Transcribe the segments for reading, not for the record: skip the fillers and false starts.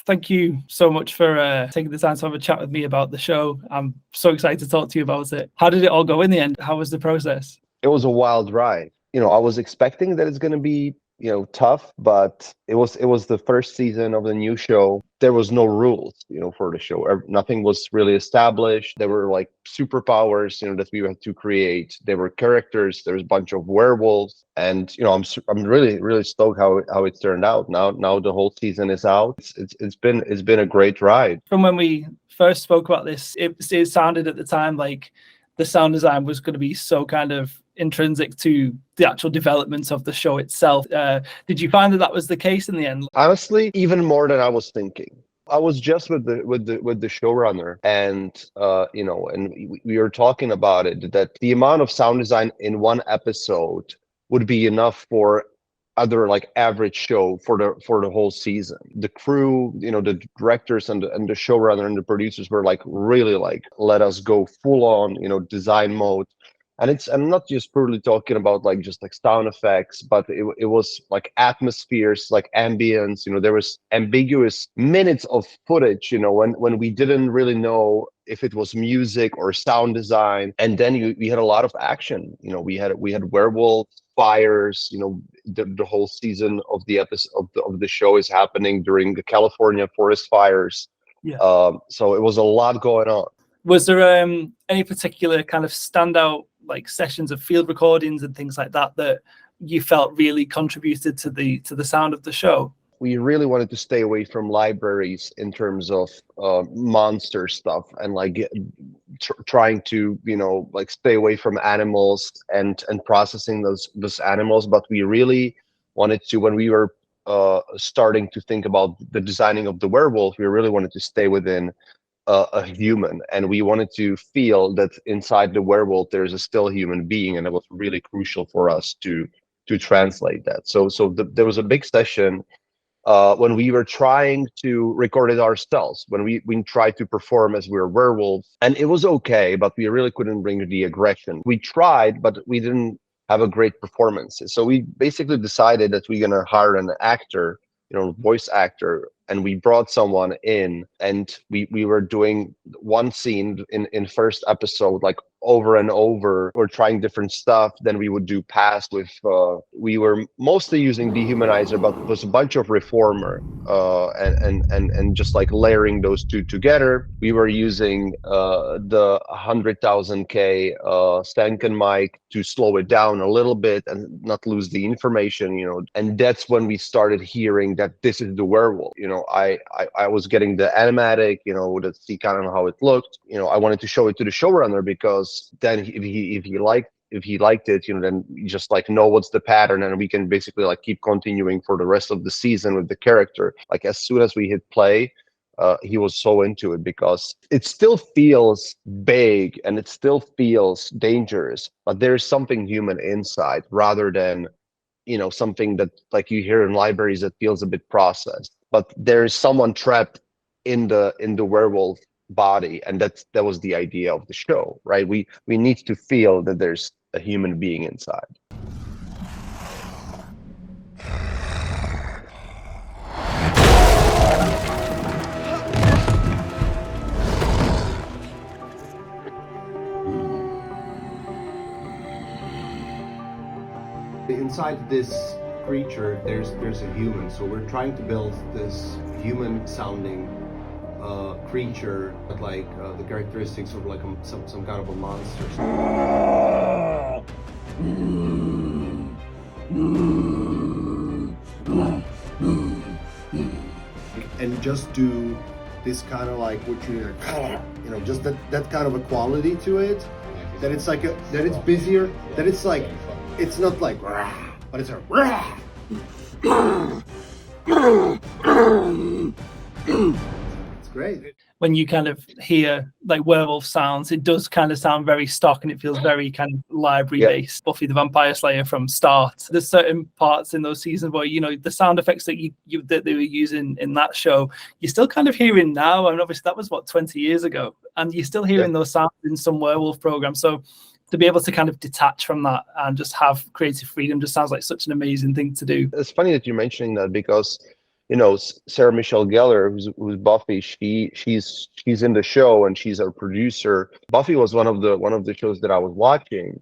thank you so much for taking the time to have a chat with me about the show. I'm so excited to talk to you about it. How did it all go in the end? How was the process? It was a wild ride. I was expecting that it's going to be, tough, but it was the first season of the new show. There was no rules, for the show. Nothing was really established. There were like superpowers, that we had to create. There were characters. There was a bunch of werewolves, and I'm really really stoked how it turned out. Now the whole season is out. It's been a great ride. From when we first spoke about this, it sounded at the time like the sound design was going to be so kind of intrinsic to the actual development of the show itself. Did you find that was the case in the end? Honestly, even more than I was thinking. I was just with the showrunner, and and we were talking about it, that the amount of sound design in one episode would be enough for other like average show for the whole season. The crew, the directors and the showrunner and the producers were like really like let us go full on, design mode. And I'm not just purely talking about like just like sound effects, but it was like atmospheres, like ambience. There was ambiguous minutes of footage, when we didn't really know if it was music or sound design. And then we had a lot of action. We had werewolves, fires. The whole season of the episode of the show is happening during the California forest fires. Yeah. So it was a lot going on. Was there any particular kind of standout like sessions of field recordings and things like that you felt really contributed to the sound of the show? We really wanted to stay away from libraries in terms of monster stuff, and like trying to like stay away from animals and processing those animals. But we really wanted to, when we were starting to think about the designing of the werewolf, we really wanted to stay within a human, and we wanted to feel that inside the werewolf there's a still human being, and it was really crucial for us to translate that. So there was a big session when we were trying to record it ourselves, when we tried to perform as we were werewolves, and it was okay, but we really couldn't bring the aggression. We tried, but we didn't have a great performance. So we basically decided that we're gonna hire an actor, voice actor, and we brought someone in, and we were doing one scene in first episode like over and over. We're trying different stuff. Then we would do past with we were mostly using Dehumaniser, but it was a bunch of Reformer and just like layering those two together. We were using the 100,000K Stanken mic to slow it down a little bit and not lose the information, and that's when we started hearing that this is the werewolf. I was getting the animatic, to see kind of how it looked. I wanted to show it to the showrunner, because then if he liked it, then you just like know what's the pattern, and we can basically like keep continuing for the rest of the season with the character. Like as soon as we hit play, he was so into it, because it still feels big and it still feels dangerous, but there's something human inside, rather than something that like you hear in libraries that feels a bit processed. But there is someone trapped in the werewolf body, and that was the idea of the show, right? We need to feel that there's a human being inside. Inside this creature, there's a human, so we're trying to build this human sounding creature, but like the characteristics of like some kind of a monster. And just do this kind of like what just that kind of a quality to it, that it's like that it's busier, that it's like it's not like but it's a it's great. When you kind of hear like werewolf sounds, it does kind of sound very stock, and it feels very kind of library based. Buffy the Vampire Slayer from start. There's certain parts in those seasons where the sound effects that that they were using in that show, you're still kind of hearing now. And obviously that was 20 years ago, and you're still hearing those sounds in some werewolf programs. So to be able to kind of detach from that and just have creative freedom just sounds like such an amazing thing to do. It's funny that you're mentioning that, because Sarah Michelle Gellar, who's Buffy, she's in the show and she's our producer. Buffy was one of the shows that I was watching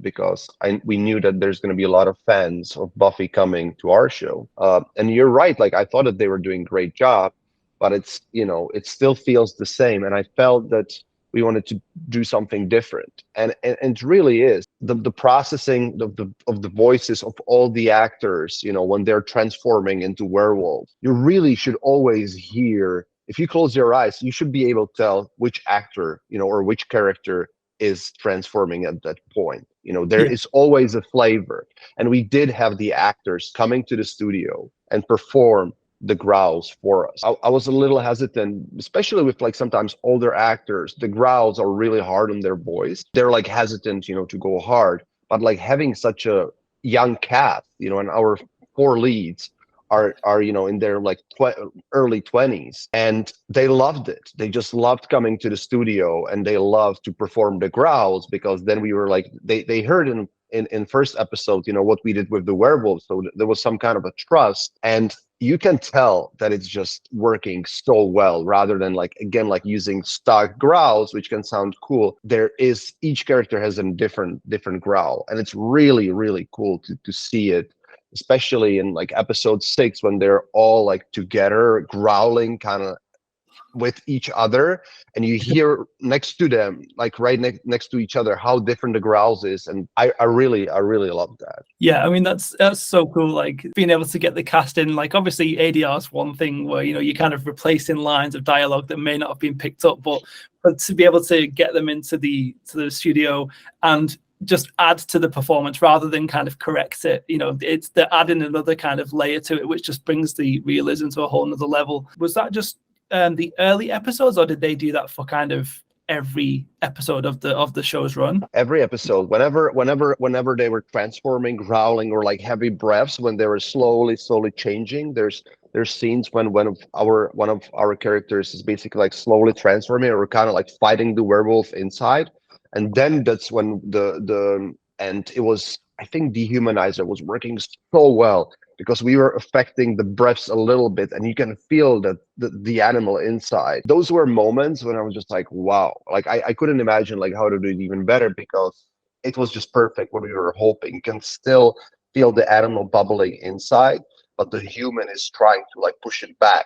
because we knew that there's going to be a lot of fans of Buffy coming to our show. And you're right, like I thought that they were doing a great job, but it's it still feels the same, and I felt that we wanted to do something different, and it really is the processing of the voices of all the actors. When they're transforming into werewolves, you really should always hear. If you close your eyes, you should be able to tell which actor, or which character is transforming at that point. There is always a flavor, and we did have the actors coming to the studio and perform the growls for us. I was a little hesitant, especially with like sometimes older actors. The growls are really hard on their voice. They're like hesitant, to go hard. But like having such a young cast, and our 4 leads are in their like early 20s, and they loved it. They just loved coming to the studio, and they loved to perform the growls, because then we were like they heard in first episode, what we did with the werewolves. So there was some kind of a trust, and you can tell that it's just working so well, rather than like using stock growls, which can sound cool. Each character has a different growl, and it's really, really cool to see it, especially in like episode 6 when they're all like together growling kind of with each other, and you hear next to them, like right next to each other, how different the growls is, and I really love that. Yeah, I mean that's so cool, like being able to get the cast in. Like obviously ADR is one thing where you're kind of replacing lines of dialogue that may not have been picked up, but to be able to get them into the studio and just add to the performance rather than kind of correct it, they're adding another kind of layer to it, which just brings the realism to a whole nother level. Was that just the early episodes, or did they do that for kind of every episode of the show's run? Every episode, whenever they were transforming, growling, or like heavy breaths, when they were slowly changing, there's scenes when one of our characters is basically like slowly transforming, or kind of like fighting the werewolf inside, and then that's when and it was, I think Dehumaniser was working so well, because we were affecting the breaths a little bit, and you can feel that the animal inside. Those were moments when I was just like, wow, like I couldn't imagine like how to do it even better, because it was just perfect what we were hoping. You can still feel the animal bubbling inside, but the human is trying to like push it back,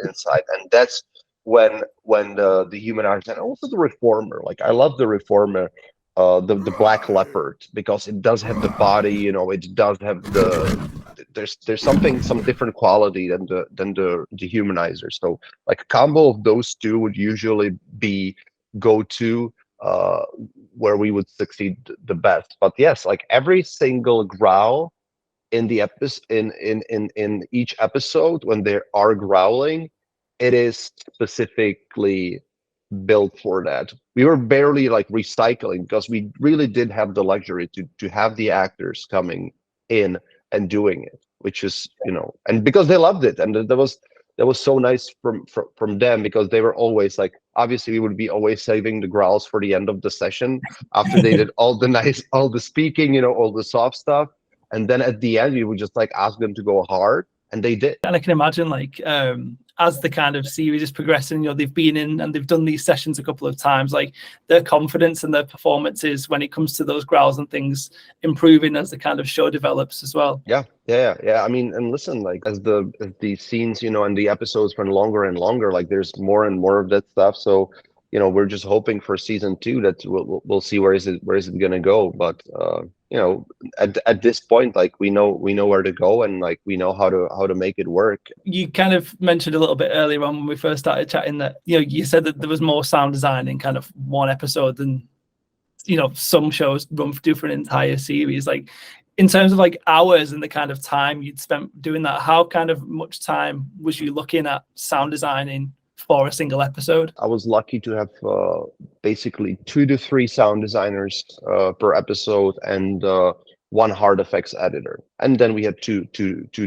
inside. And that's when the Dehumaniser, and also the Reformer, like I love the Reformer, the black leopard, because it does have the body, it does have there's some different quality than the Dehumaniser. So like a combo of those two would usually be go-to, where we would succeed the best. But yes, like every single growl in the in each episode, when they are growling, it is specifically built for that. We were barely like recycling, because we really did have the luxury to have the actors coming in and doing it, which is, and because they loved it, and that was so nice from them, because they were always like, obviously we would be always saving the growls for the end of the session after they did all the speaking, all the soft stuff, and then at the end we would just like ask them to go hard, and they did. And I can imagine like as the kind of series is progressing, they've been in and they've done these sessions a couple of times, like their confidence and their performances when it comes to those growls and things improving as the kind of show develops as well. Yeah. I mean, and listen, like as the scenes, and the episodes run longer and longer, like there's more and more of that stuff. So, we're just hoping for season 2 that we'll see where is it gonna go. But at this point, like we know where to go, and like we know how to make it work. You kind of mentioned a little bit earlier on when we first started chatting that you said that there was more sound design in kind of one episode than some shows do for an entire series. Like in terms of like hours and the kind of time you'd spent doing that, how kind of much time was you looking at sound designing for a single episode? I was lucky to have basically 2 to 3 sound designers per episode, and 1 hard effects editor, and then we had two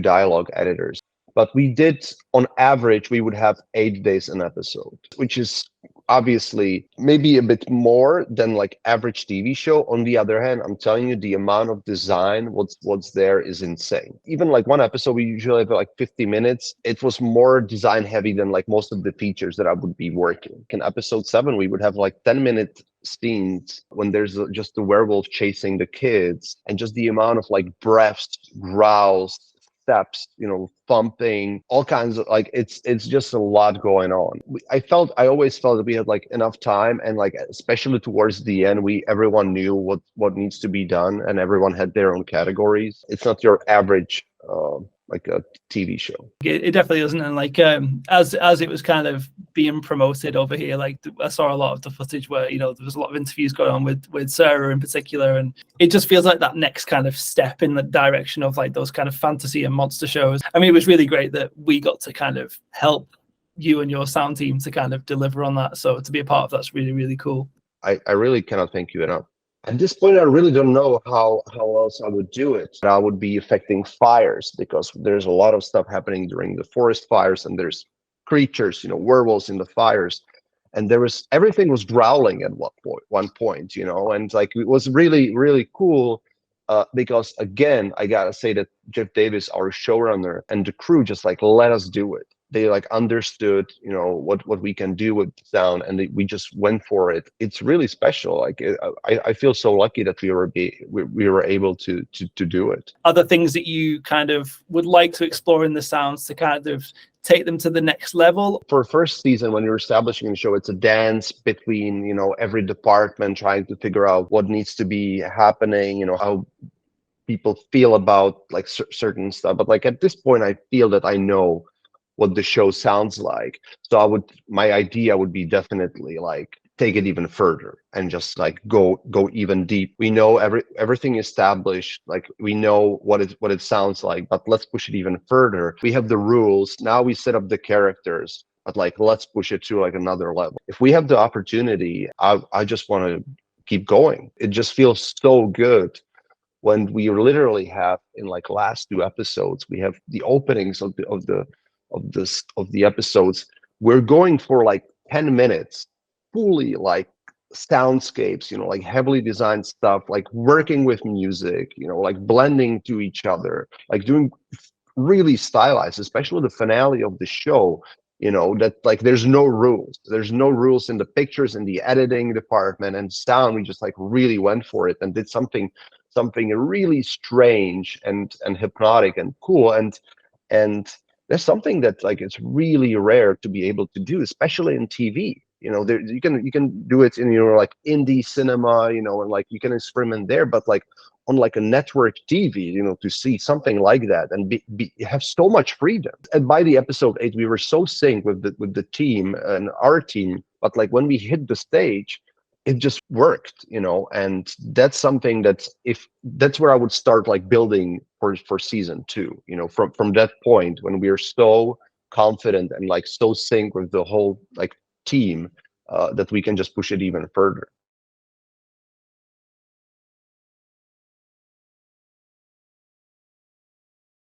dialogue editors. But we did, on average, we would have 8 days an episode, which is obviously maybe a bit more than like average TV show. On the other hand, I'm telling you, the amount of design, what's there is insane. Even like one episode, we usually have like 50 minutes. It was more design heavy than like most of the features that I would be working. In episode 7, we would have like 10-minute scenes when there's just the werewolf chasing the kids, and just the amount of like breaths, growls, steps, thumping, all kinds of like it's just a lot going on. I always felt that we had like enough time, and like especially towards the end, everyone knew what needs to be done, and everyone had their own categories. It's not your average like a TV show. It definitely isn't, and like as it was kind of being promoted over here, like I saw a lot of the footage where there was a lot of interviews going on with Sarah in particular, and it just feels like that next kind of step in the direction of like those kind of fantasy and monster shows. I mean, it was really great that we got to kind of help you and your sound team to kind of deliver on that. So to be a part of that's really, really cool. I really cannot thank you enough. At this point, I really don't know how else I would do it. I would be affecting fires, because there's a lot of stuff happening during the forest fires, and there's creatures, werewolves in the fires, and everything was growling at one point, and like it was really, really cool. Because again, I gotta say that Jeff Davis, our showrunner, and the crew just like let us do it. They like understood, what we can do with sound, and we just went for it. It's really special. Like I feel so lucky that we were able to do it. Other things that you kind of would like to explore in the sounds to kind of take them to the next level? For first season, when you're establishing the show, it's a dance between every department trying to figure out what needs to be happening, how people feel about like certain stuff. But like at this point, I feel that I know what the show sounds like. So my idea would be definitely like take it even further and just like go even deep. We know everything established, like we know what it sounds like, but let's push it even further. We have the rules, now we set up the characters, but like let's push it to like another level. If we have the opportunity, I just want to keep going. It just feels so good when we literally have, in like last 2 episodes, we have the openings of the episodes. We're going for like 10 minutes fully like soundscapes, like heavily designed stuff, like working with music, like blending to each other, like doing really stylized, especially the finale of the show, that like there's no rules in the pictures, in the editing department, and sound. We just like really went for it and did something really strange and hypnotic and cool, and there's something that like it's really rare to be able to do, especially in TV. You can do it in your like indie cinema, and like you can experiment there, but like on like a network TV, to see something like that and have so much freedom. And by the episode 8, we were so synced with the team and our team, but like when we hit the stage, it just worked, and that's something that's where I would start like building for season 2, from that point when we are so confident and like so synced with the whole like team, that we can just push it even further.